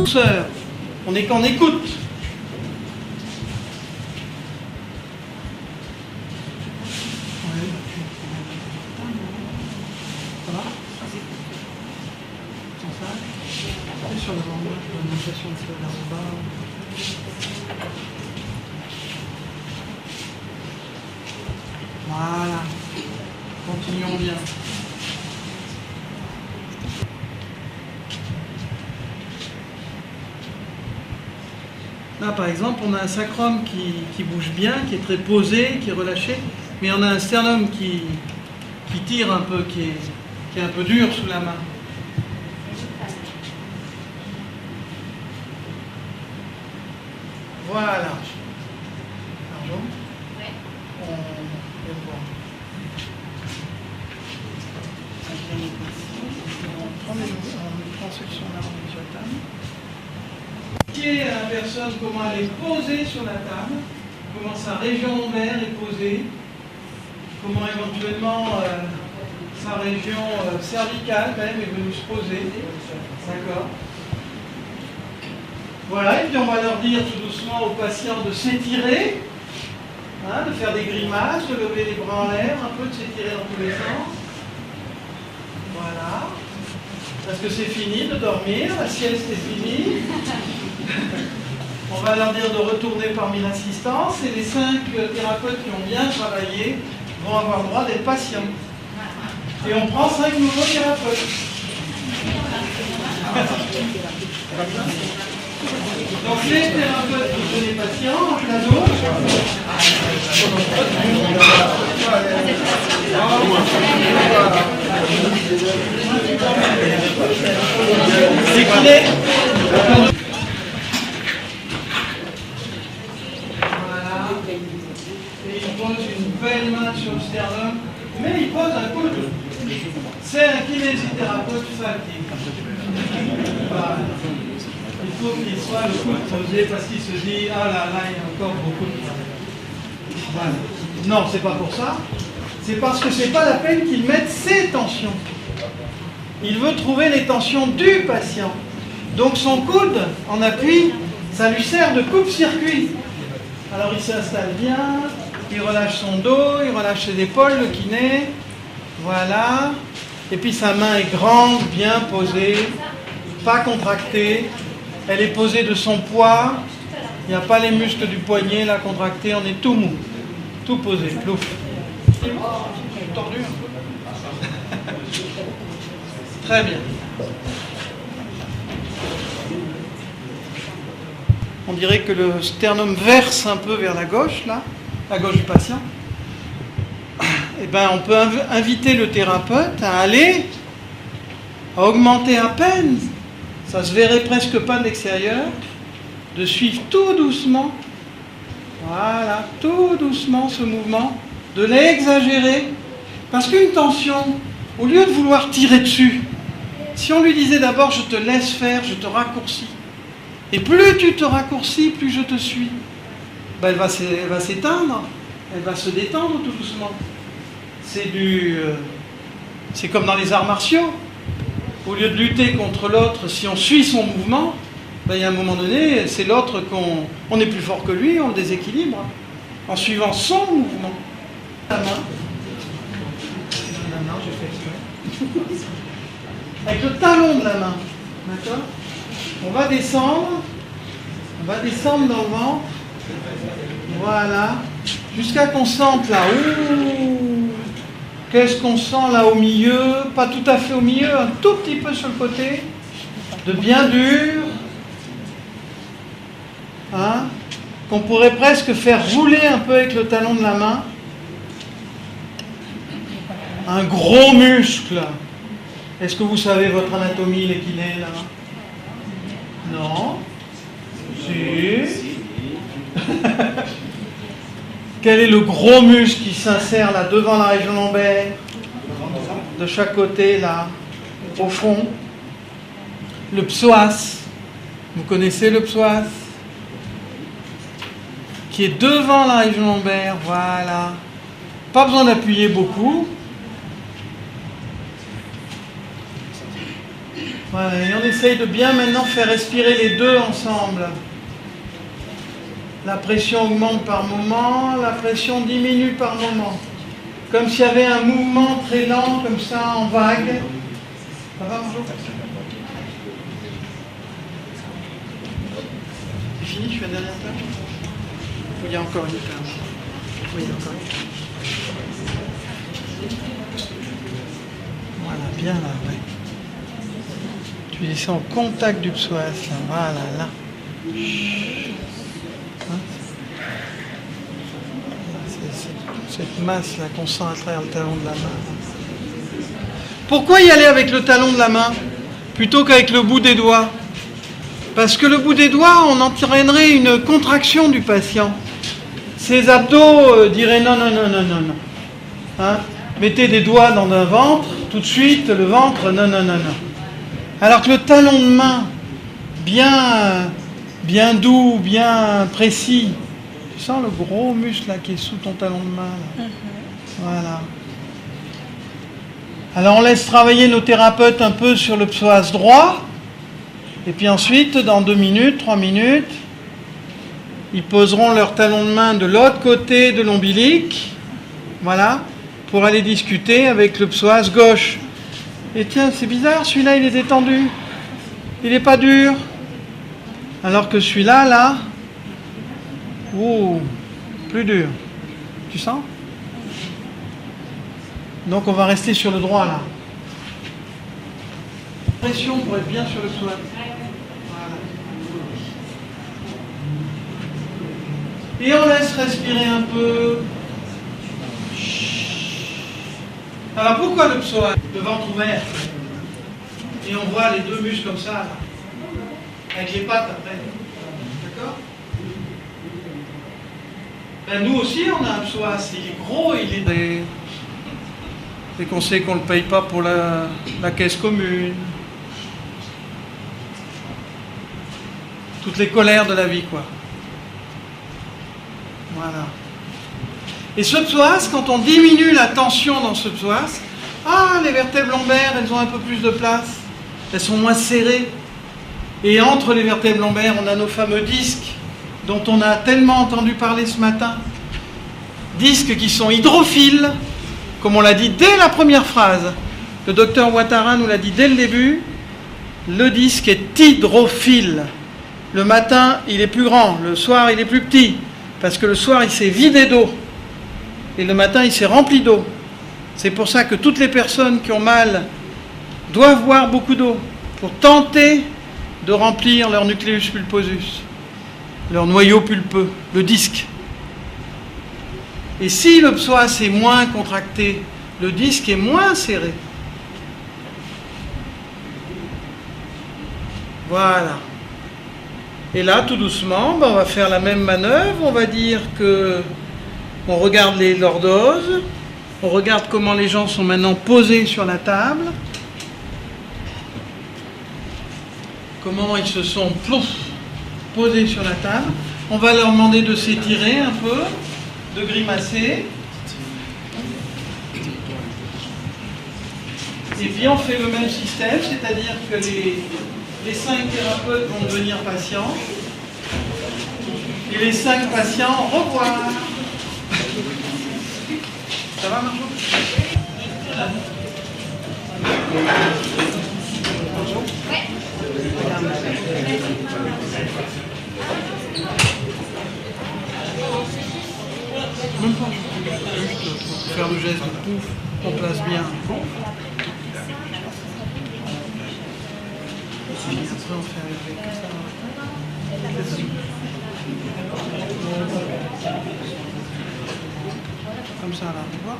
douceur. On n'est qu'en écoute. Ça va? Sur le ventre, l'orientation un peu vers le bas. Voilà. Continuons bien. Là, par exemple, on a un sacrum qui bouge bien, qui est très posé, qui est relâché, mais on a un sternum qui tire un peu, qui est un peu dur sous la main. Voilà. Pardon. Ouais. On vient voir. On prend section-là sur la table. Expliquer à la personne comment elle est posée sur la table, comment sa région lombaire est posée, comment éventuellement sa région cervicale même est venue se poser. D'accord. Voilà, et puis on va leur dire tout doucement aux patients de s'étirer, hein, de faire des grimaces, de lever les bras en l'air, un peu de s'étirer dans tous les sens. Voilà. Parce que c'est fini de dormir, la sieste est finie. On va leur dire de retourner parmi l'assistance et les 5 thérapeutes qui ont bien travaillé vont avoir le droit d'être patients. Et on prend 5 nouveaux thérapeutes. Donc les thérapeutes qui sont les patients, en cadeau. C'est qu'il est. Voilà. Et il pose une belle main sur le sternum, mais il pose un coude. C'est un kinésithérapeute fatigue. Voilà. Il faut qu'il soit le coude posé parce qu'il se dit ah là là, il y a encore beaucoup de travail. Voilà. Non, c'est pas pour ça. C'est parce que c'est pas la peine qu'il mette ses tensions. Il veut trouver les tensions du patient. Donc son coude en appui, ça lui sert de coupe-circuit. Alors il s'installe bien, il relâche son dos, il relâche ses épaules, le kiné. Voilà. Et puis sa main est grande, bien posée, pas contractée. Elle est posée de son poids. Il n'y a pas les muscles du poignet là contractés, on est tout mou. Tout posé, plouf. Tordu un peu. Très bien. On dirait que le sternum verse un peu vers la gauche, là, la gauche du patient. Eh bien, on peut inviter le thérapeute à aller, à augmenter à peine, ça se verrait presque pas de l'extérieur, de suivre tout doucement, voilà, tout doucement ce mouvement, de l'exagérer. Parce qu'une tension, au lieu de vouloir tirer dessus, si on lui disait d'abord je te laisse faire, je te raccourcis, et plus tu te raccourcis, plus je te suis, ben elle va s'éteindre, elle va se détendre tout doucement. C'est comme dans les arts martiaux. Au lieu de lutter contre l'autre, si on suit son mouvement, ben, il y a un moment donné, c'est l'autre on est plus fort que lui, on le déséquilibre, en suivant son mouvement. La main, je fais exprès. Avec le talon de la main, d'accord? On va descendre dans le ventre, voilà, jusqu'à qu'on sente là, ouh, qu'est-ce qu'on sent là au milieu, pas tout à fait au milieu, un tout petit peu sur le côté, de bien dur, hein, qu'on pourrait presque faire rouler un peu avec le talon de la main, un gros muscle. Est-ce que vous savez votre anatomie, les kinés, là? Non? Si. Quel est le gros muscle qui s'insère là devant la région lombaire? De chaque côté, là, au fond. Le psoas. Vous connaissez le psoas? Qui est devant la région lombaire, voilà. Pas besoin d'appuyer beaucoup. Voilà, et on essaye de bien maintenant faire respirer les deux ensemble. La pression augmente par moment, la pression diminue par moment. Comme s'il y avait un mouvement très lent, comme ça, en vague. Ça va, bonjour? C'est fini, je fais la dernière page? Il y a encore une page. Oui, il y a encore une page. Voilà, bien là, ouais. Tu laisses en contact du psoas, là. Voilà, là. Hein? Cette masse là qu'on sent à travers le talon de la main. Pourquoi y aller avec le talon de la main plutôt qu'avec le bout des doigts? Parce que le bout des doigts, on entraînerait une contraction du patient. Ses abdos diraient non, non, non, non, non, non. Hein? Mettez des doigts dans un ventre, tout de suite, le ventre, non, non, non, non. Alors que le talon de main, bien doux, bien précis, tu sens le gros muscle là qui est sous ton talon de main là. Voilà. Alors on laisse travailler nos thérapeutes un peu sur le psoas droit, et puis ensuite, dans 2 minutes, 3 minutes, ils poseront leur talon de main de l'autre côté de l'ombilic, voilà, pour aller discuter avec le psoas gauche. Et tiens, c'est bizarre, celui-là il est détendu, il n'est pas dur, alors que celui-là, là, ouh, plus dur. Tu sens? Donc on va rester sur le droit là. Pression pour être bien sur le psoas. Voilà. Et on laisse respirer un peu. Alors pourquoi le psoas? Le ventre ouvert. Et on voit les deux muscles comme ça, là. Avec les pattes après. D'accord? Ben, nous aussi on a un psoas. Il est gros, il est... Et qu'on sait qu'on ne le paye pas pour la caisse commune. Toutes les colères de la vie, quoi. Voilà. Et ce psoas, quand on diminue la tension dans ce psoas, les vertèbres lombaires, elles ont un peu plus de place. Elles sont moins serrées. Et entre les vertèbres lombaires, on a nos fameux disques, dont on a tellement entendu parler ce matin. Disques qui sont hydrophiles, comme on l'a dit dès la première phrase. Le docteur Ouattara nous l'a dit dès le début. Le disque est hydrophile. Le matin, il est plus grand. Le soir, il est plus petit. Parce que le soir, il s'est vidé d'eau. Et le matin, il s'est rempli d'eau. C'est pour ça que toutes les personnes qui ont mal doivent boire beaucoup d'eau pour tenter de remplir leur nucleus pulposus, leur noyau pulpeux, le disque. Et si le psoas est moins contracté, le disque est moins serré. Voilà. Et là, tout doucement, on va faire la même manœuvre. On va dire que on regarde les lordoses, on regarde comment les gens sont maintenant posés sur la table, comment ils se sont posés sur la table. On va leur demander de s'étirer un peu, de grimacer. Et puis on fait le même système, c'est-à-dire que les 5 thérapeutes vont devenir patients. Et les 5 patients, au revoir. Ça va, Marjo? Bonjour. Même pas, juste faire le geste de pouf, on place bien. Après on fait avec ça. Comme ça là, tu vois?